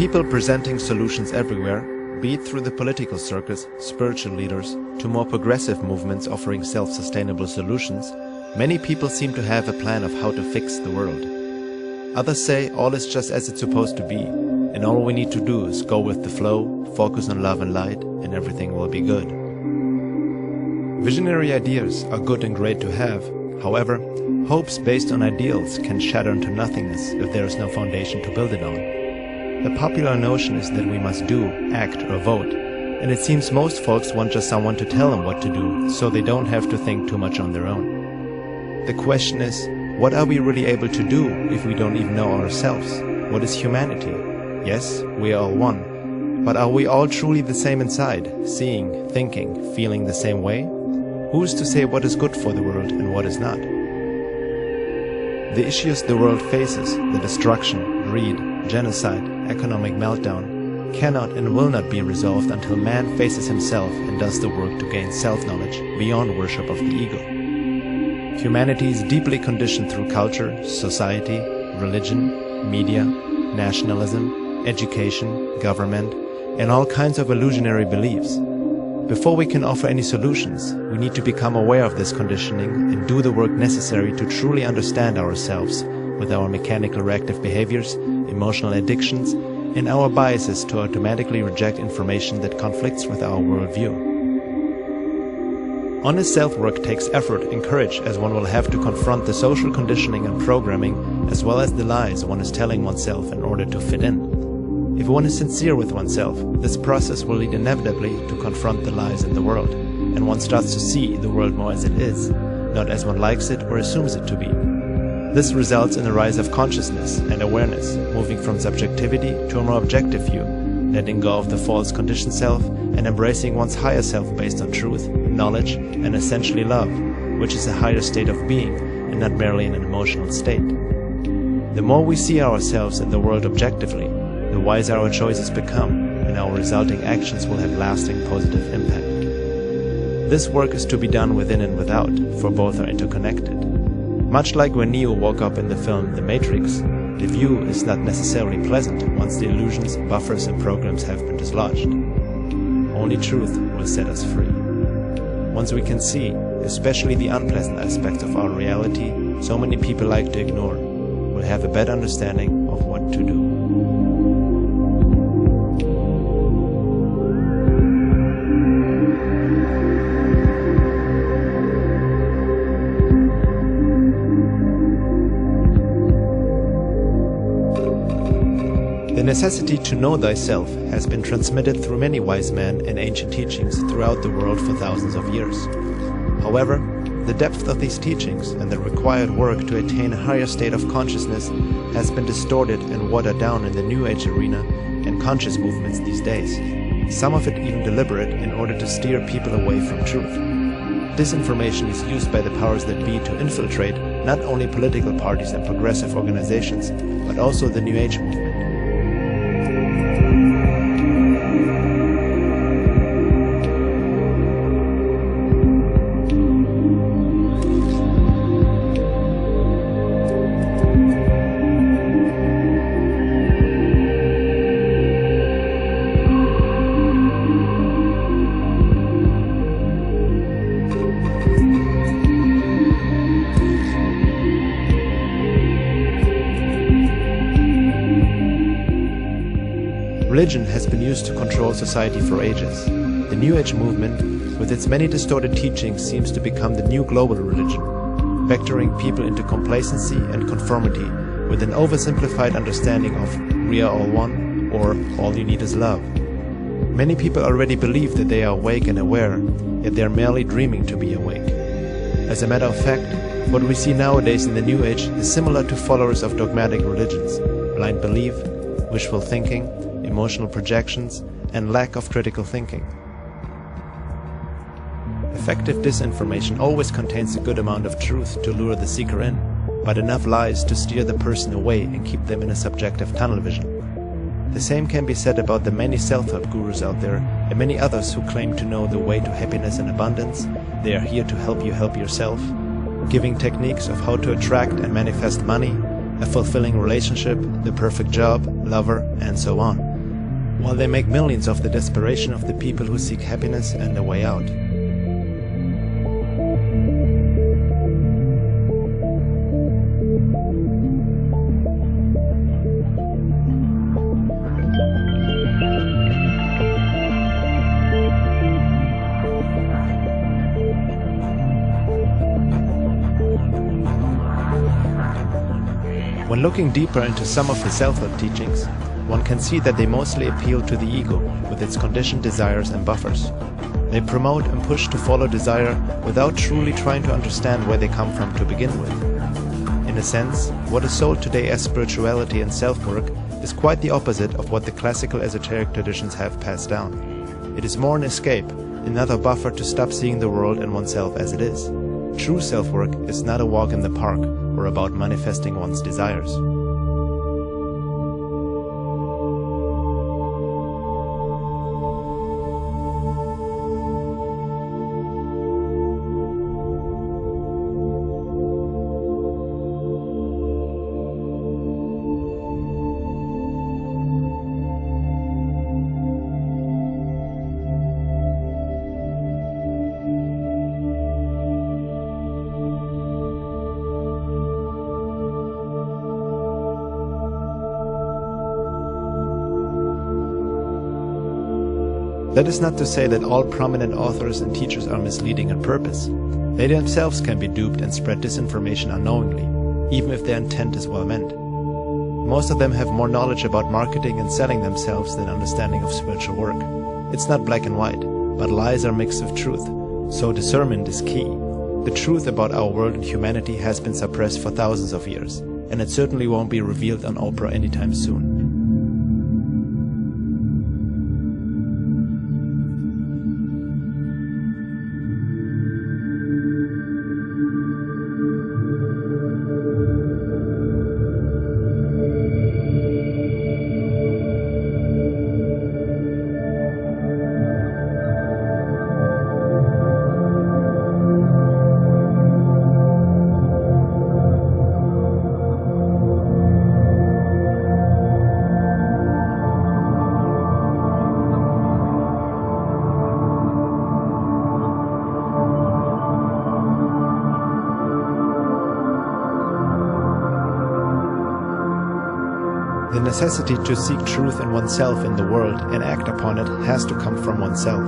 people presenting solutions everywhere, be it through the political circles, spiritual leaders, to more progressive movements offering self-sustainable solutions, many people seem to have a plan of how to fix the world. Others say all is just as it's supposed to be, and all we need to do is go with the flow, focus on love and light, and everything will be good. Visionary ideas are good and great to have. However, hopes based on ideals can shatter into nothingness if there is no foundation to build it on. The popular notion is that we must do, act, or vote, and it seems most folks want just someone to tell them what to do, so they don't have to think too much on their own. The question is, what are we really able to do if we don't even know ourselves? What is humanity? Yes, we are all one, but are we all truly the same inside, seeing, thinking, feeling the same way? Who is to say what is good for the world and what is not? The issues the world faces, the destruction, greed, genocide, economic meltdown, cannot and will not be resolved until man faces himself and does the work to gain self-knowledge beyond worship of the ego. Humanity is deeply conditioned through culture, society, religion, media, nationalism, education, government, and all kinds of illusionary beliefs. Before we can offer any solutions, we need to become aware of this conditioning and do the work necessary to truly understand ourselves with our mechanical reactive behaviors, emotional addictions, and our biases to automatically reject information that conflicts with our worldview. Honest self-work takes effort and courage, as one will have to confront the social conditioning and programming as well as the lies one is telling oneself in order to fit in. If one is sincere with oneself, this process will lead inevitably to confront the lies in the world, and one starts to see the world more as it is, not as one likes it or assumes it to be. This results in a rise of consciousness and awareness, moving from subjectivity to a more objective view, letting go of the false conditioned self and embracing one's higher self based on truth, knowledge, and essentially love, which is a higher state of being and not merely an emotional state. The more we see ourselves and the world objectively, the wiser our choices become, and our resulting actions will have lasting positive impact. This work is to be done within and without, for both are interconnected. Much like when Neo woke up in the film The Matrix, the view is not necessarily pleasant once the illusions, buffers, and programs have been dislodged. Only truth will set us free. Once we can see, especially the unpleasant aspects of our reality so many people like to ignore, we'll have a better understanding of what to do. The necessity to know thyself has been transmitted through many wise men and ancient teachings throughout the world for thousands of years. However, the depth of these teachings and the required work to attain a higher state of consciousness has been distorted and watered down in the New Age arena and conscious movements these days, some of it even deliberate in order to steer people away from truth. Disinformation is used by the powers that be to infiltrate not only political parties and progressive organizations, but also the New Age movement. Religion has been used to control society for ages. The New Age movement, with its many distorted teachings, seems to become the new global religion, vectoring people into complacency and conformity with an oversimplified understanding of "we are all one" or "all you need is love." Many people already believe that they are awake and aware, yet they are merely dreaming to be awake. As a matter of fact, what we see nowadays in the New Age is similar to followers of dogmatic religions: blind belief, wishful thinking, emotional projections, and lack of critical thinking. Effective disinformation always contains a good amount of truth to lure the seeker in, but enough lies to steer the person away and keep them in a subjective tunnel vision. The same can be said about the many self-help gurus out there and many others who claim to know the way to happiness and abundance. They are here to help you help yourself, giving techniques of how to attract and manifest money, a fulfilling relationship, the perfect job, lover, and so on. while they make millions of the desperation of the people who seek happiness and a way out. When looking deeper into some of the self-help teachings, one can see that they mostly appeal to the ego with its conditioned desires and buffers. They promote and push to follow desire without truly trying to understand where they come from to begin with. In a sense, what is sold today as spirituality and self-work is quite the opposite of what the classical esoteric traditions have passed down. It is more an escape, another buffer to stop seeing the world and oneself as it is. True self-work is not a walk in the park or about manifesting one's desires. That is not to say that all prominent authors and teachers are misleading on purpose. They themselves can be duped and spread disinformation unknowingly, even if their intent is well meant. Most of them have more knowledge about marketing and selling themselves than understanding of spiritual work. It's not black and white, but lies are mixed with truth, so discernment is key. The truth about our world and humanity has been suppressed for thousands of years, and it certainly won't be revealed on Oprah anytime soon. The necessity to seek truth in oneself in the world and act upon it has to come from oneself.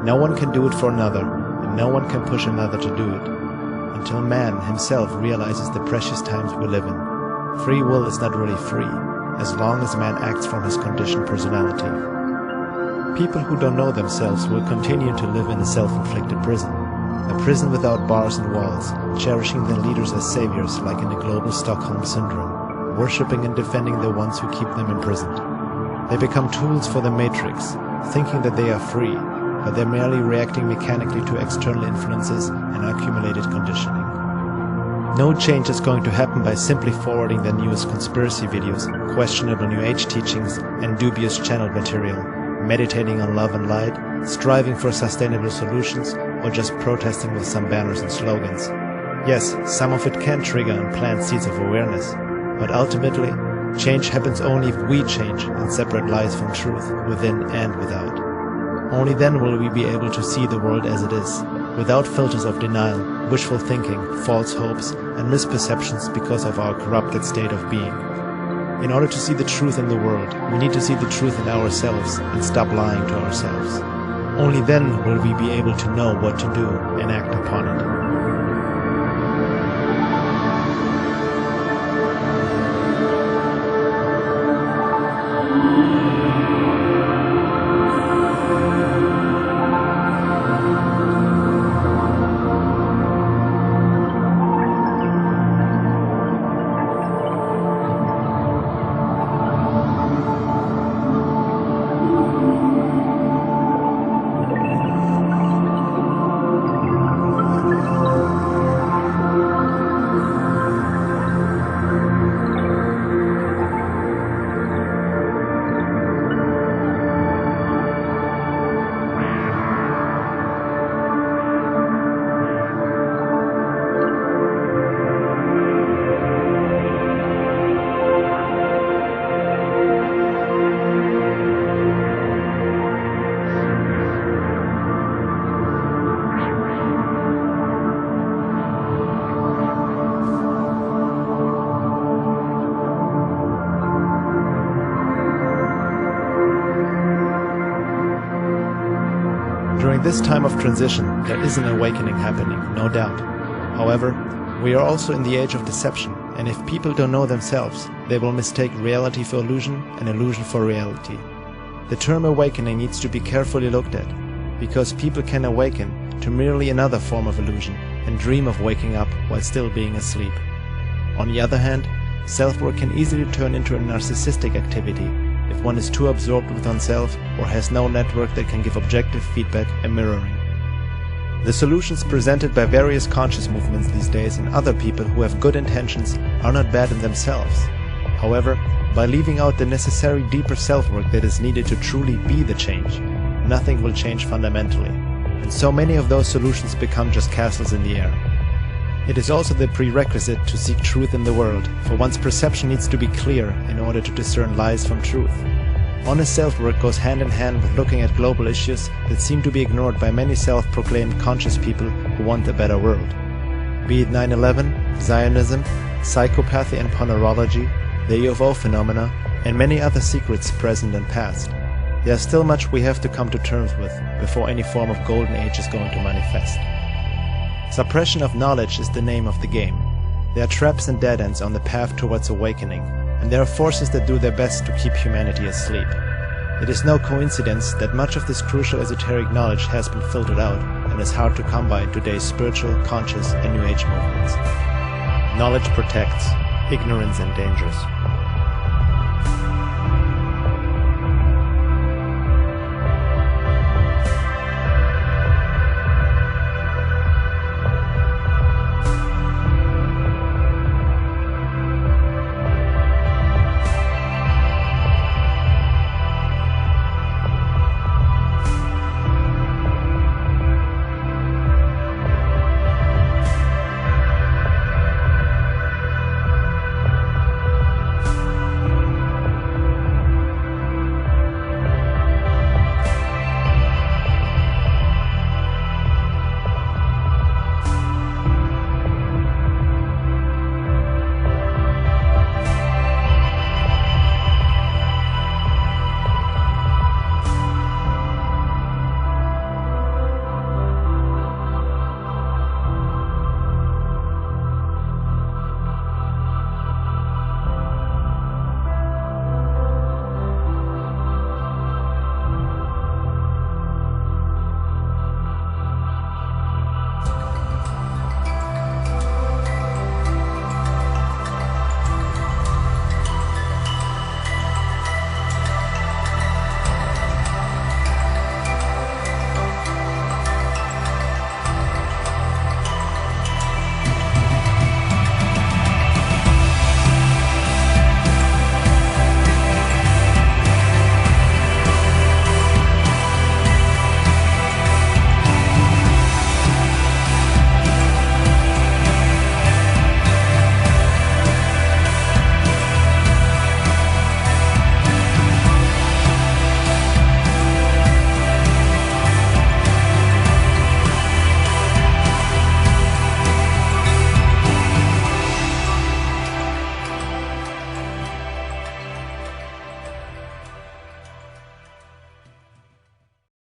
No one can do it for another, and no one can push another to do it, until man himself realizes the precious times we live in. Free will is not really free, as long as man acts from his conditioned personality. People who don't know themselves will continue to live in a self-inflicted prison, a prison without bars and walls, cherishing their leaders as saviors like in the global Stockholm Syndrome, worshipping and defending the ones who keep them imprisoned. They become tools for the Matrix, thinking that they are free, but they're merely reacting mechanically to external influences and accumulated conditioning. No change is going to happen by simply forwarding the newest conspiracy videos, questionable New Age teachings, and dubious channel material, meditating on love and light, striving for sustainable solutions, or just protesting with some banners and slogans. Yes, some of it can trigger and plant seeds of awareness, but ultimately, change happens only if we change and separate lies from truth, within and without. Only then will we be able to see the world as it is, without filters of denial, wishful thinking, false hopes, and misperceptions because of our corrupted state of being. In order to see the truth in the world, we need to see the truth in ourselves and stop lying to ourselves. Only then will we be able to know what to do and act upon it. During this time of transition, there is an awakening happening, no doubt. However, we are also in the age of deception, and if people don't know themselves, they will mistake reality for illusion and illusion for reality. The term awakening needs to be carefully looked at, because people can awaken to merely another form of illusion and dream of waking up while still being asleep. On the other hand, self-work can easily turn into a narcissistic activity if one is too absorbed with oneself or has no network that can give objective feedback and mirroring. The solutions presented by various conscious movements these days and other people who have good intentions are not bad in themselves. However, by leaving out the necessary deeper self-work that is needed to truly be the change, nothing will change fundamentally, and so many of those solutions become just castles in the air. It is also the prerequisite to seek truth in the world, for one's perception needs to be clear in order to discern lies from truth. Honest self-work goes hand in hand with looking at global issues that seem to be ignored by many self-proclaimed conscious people who want a better world. Be it 9/11, Zionism, psychopathy and pornorology, the UFO phenomena, and many other secrets present and past. There is still much we have to come to terms with before any form of golden age is going to manifest. Suppression of knowledge is the name of the game. There are traps and dead ends on the path towards awakening, and there are forces that do their best to keep humanity asleep. It is no coincidence that much of this crucial esoteric knowledge has been filtered out and is hard to come by in today's spiritual, conscious, and New Age movements. Knowledge protects, ignorance endangers.